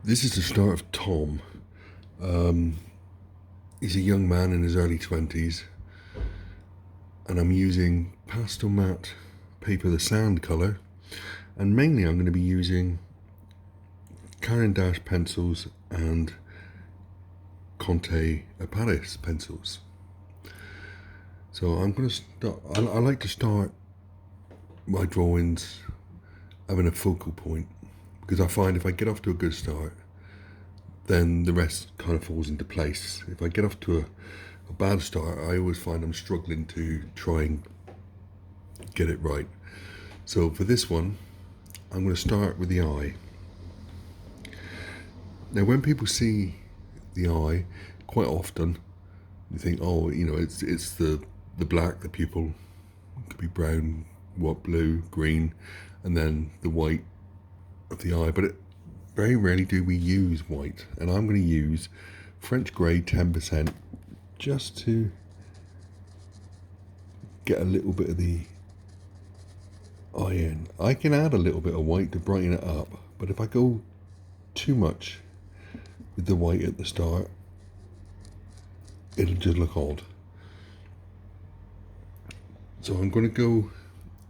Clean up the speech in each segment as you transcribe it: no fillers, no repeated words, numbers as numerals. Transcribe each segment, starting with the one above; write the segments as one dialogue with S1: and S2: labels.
S1: This is the start of Tom. He's a young man in his early 20s, and I'm using pastel matte paper, the sand colour, and mainly I'm going to be using Caran d'Ache pencils and Conte Paris pencils. So I'm going to start. I like to start my drawings having a focal point, because I find if I get off to a good start, then the rest kind of falls into place. If I get off to a bad start, I always find I'm struggling to try and get it right. So for this one, I'm going to start with the eye. Now, when people see the eye, quite often you think, oh, it's the black, the pupil. It could be brown, what, blue, green, and then the white of the eye. But very rarely do we use white, and I'm going to use French grey 10% just to get a little bit of the eye in. I can add a little bit of white to brighten it up, but if I go too much with the white at the start, it'll just look odd. So I'm going to go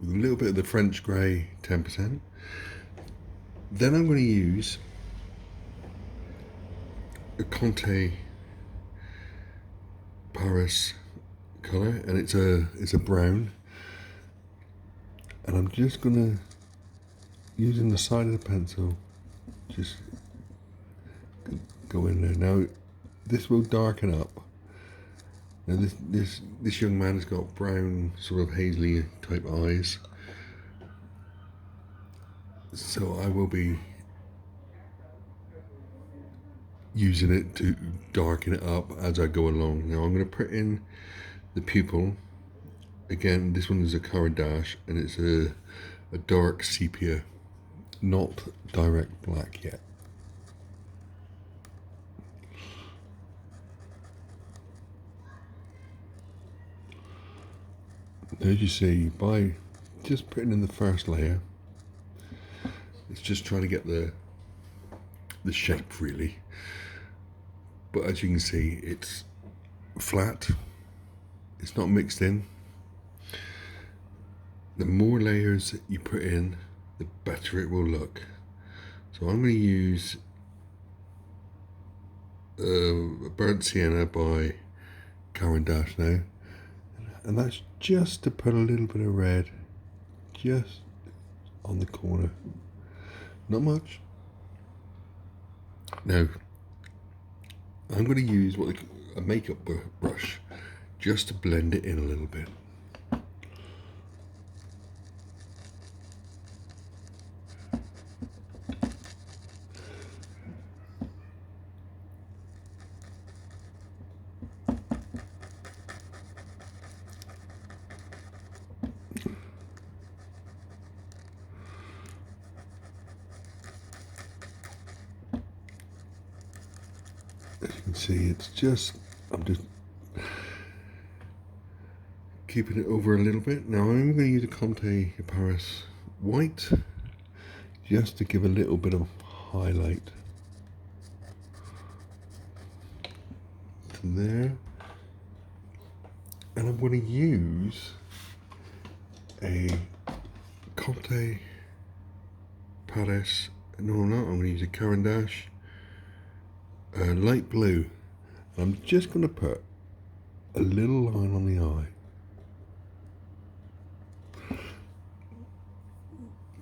S1: with a little bit of the French grey 10%. Then I'm going to use a Conte Paris colour, and it's a brown, and I'm just going to, using the side of the pencil, just go in there. Now this will darken up. Now this young man has got brown, sort of hazily type eyes, so I will be using it to darken it up as I go along. Now I'm going to put in the pupil. Again, this one is a Caran d'Ache, and it's a dark sepia, not direct black yet. As you see, by just putting in the first layer, it's just trying to get the shape really. But as you can see, it's flat, it's not mixed in. The more layers that you put in, the better it will look. So I'm going to use Burnt Sienna by Caran d'Ache now, and that's just to put a little bit of red just on the corner, not much. Now I'm going to use a makeup brush just to blend it in a little bit. As you can see, I'm just keeping it over a little bit. Now I'm going to use a Conte Paris white just to give a little bit of highlight to there. And I'm going to use a Conte Paris, no I'm not, I'm going to use a Caran d'Ache light blue. I'm just going to put a little line on the eye.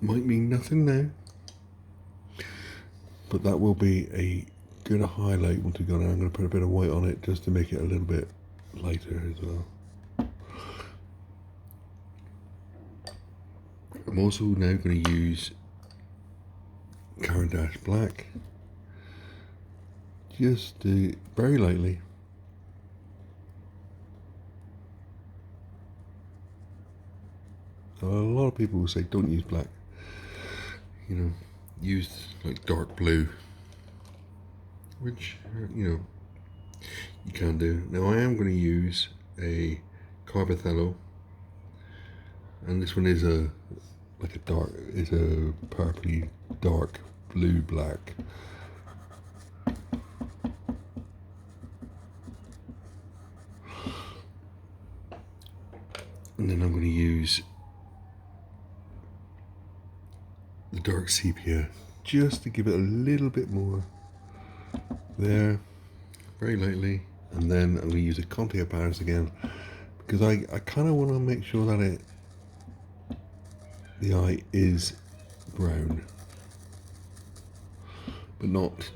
S1: Might mean nothing now, but that will be a good highlight once we go down. I'm going to put a bit of white on it just to make it a little bit lighter as well. I'm also now going to use Caran d'Ache black, just very lightly. So a lot of people will say don't use black, use like dark blue, which you can do. Now I am going to use a Carbothello, and this one is a purpley dark blue black. And then I'm going to use the dark sepia just to give it a little bit more there, very lightly. And then I'm going to use a Conte Paris again, because I kind of want to make sure that the eye is brown, but not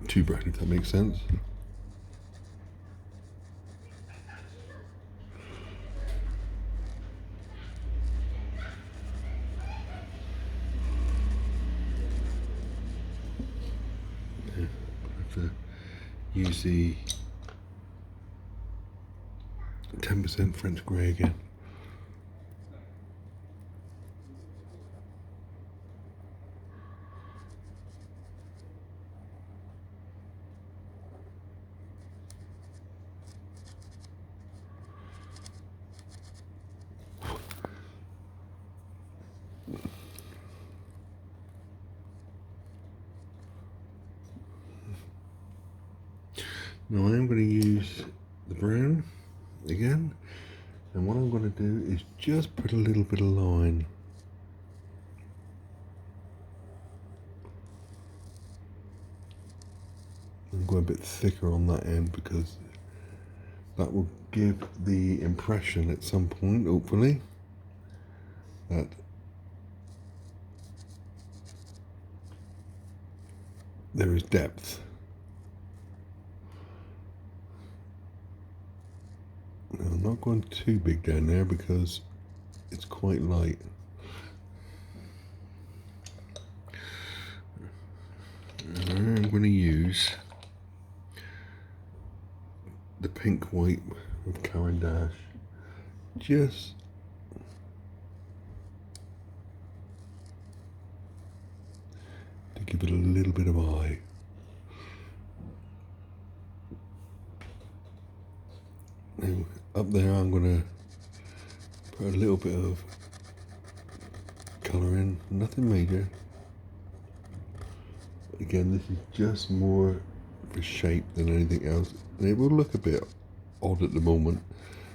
S1: too brown, if that makes sense. Yeah, I have to use the 10% French grey again. Now I am going to use the brown again, and what I'm going to do is just put a little bit of line. I'm going a bit thicker on that end because that will give the impression at some point, hopefully, that there is depth. Now, I'm not going too big down there because it's quite light. And I'm going to use the pink white of Caran d'Ache just to give it a little bit of eye. Now, up there I'm going to put a little bit of colour in, nothing major. Again, this is just more for shape than anything else, and it will look a bit odd at the moment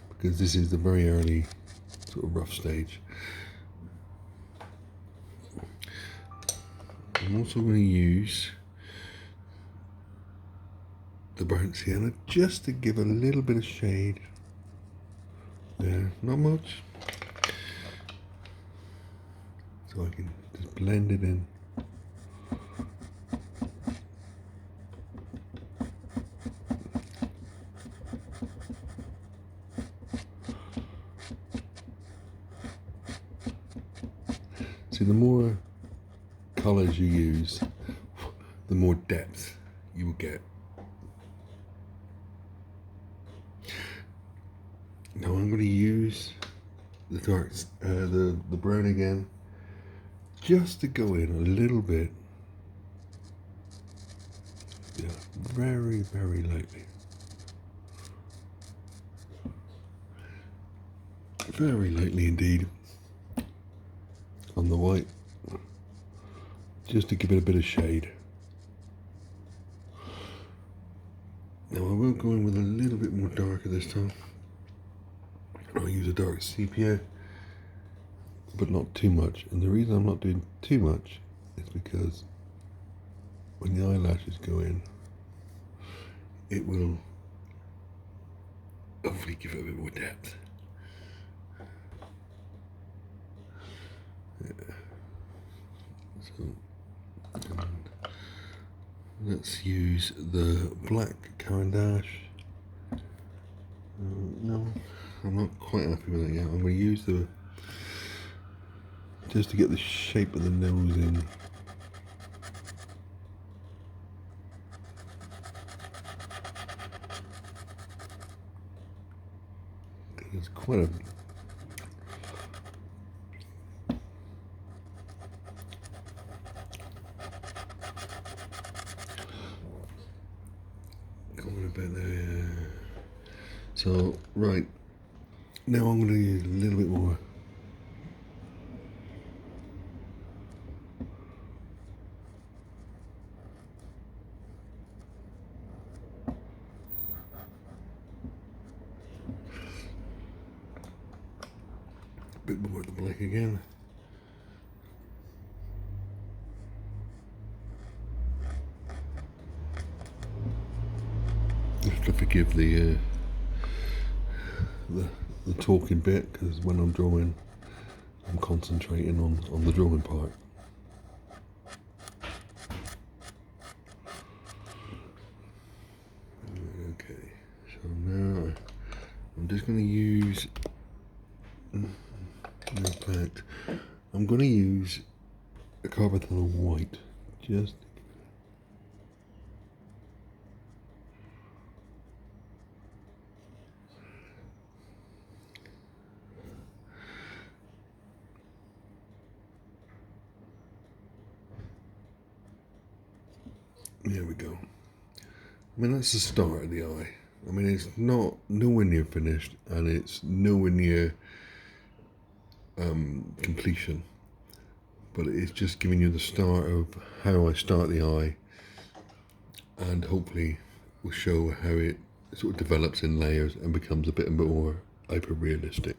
S1: because this is the very early sort of rough stage. I'm also going to use the burnt sienna just to give a little bit of shade there, not much, so I can just blend it in. See, the more colours you use, the more depth you will get. Now I'm going to use the darks, the brown again, just to go in a little bit. Yeah, very, very lightly. Very lightly indeed on the white, just to give it a bit of shade. Now I will go in with a little bit more darker this time. I'll use a dark sepia, but not too much. And the reason I'm not doing too much is because when the eyelashes go in, it will hopefully give it a bit more depth. Yeah. So, let's use the black Caran d'Ache. No, I'm not quite happy with it yet. I'm going to use the, just to get the shape of the nose in. It's quite a bit there. So right now I'm going to use a little bit more. bit more of the black again. You have to forgive the talking bit, because when I'm drawing, I'm concentrating on the drawing part. Okay, so now I'm just going to use, in fact, I'm going to use a carbon white, just there we go. I mean, that's the start of the eye. I mean, it's nowhere near finished, and it's nowhere near completion. But it's just giving you the start of how I start the eye, and hopefully will show how it sort of develops in layers and becomes a bit more hyper realistic.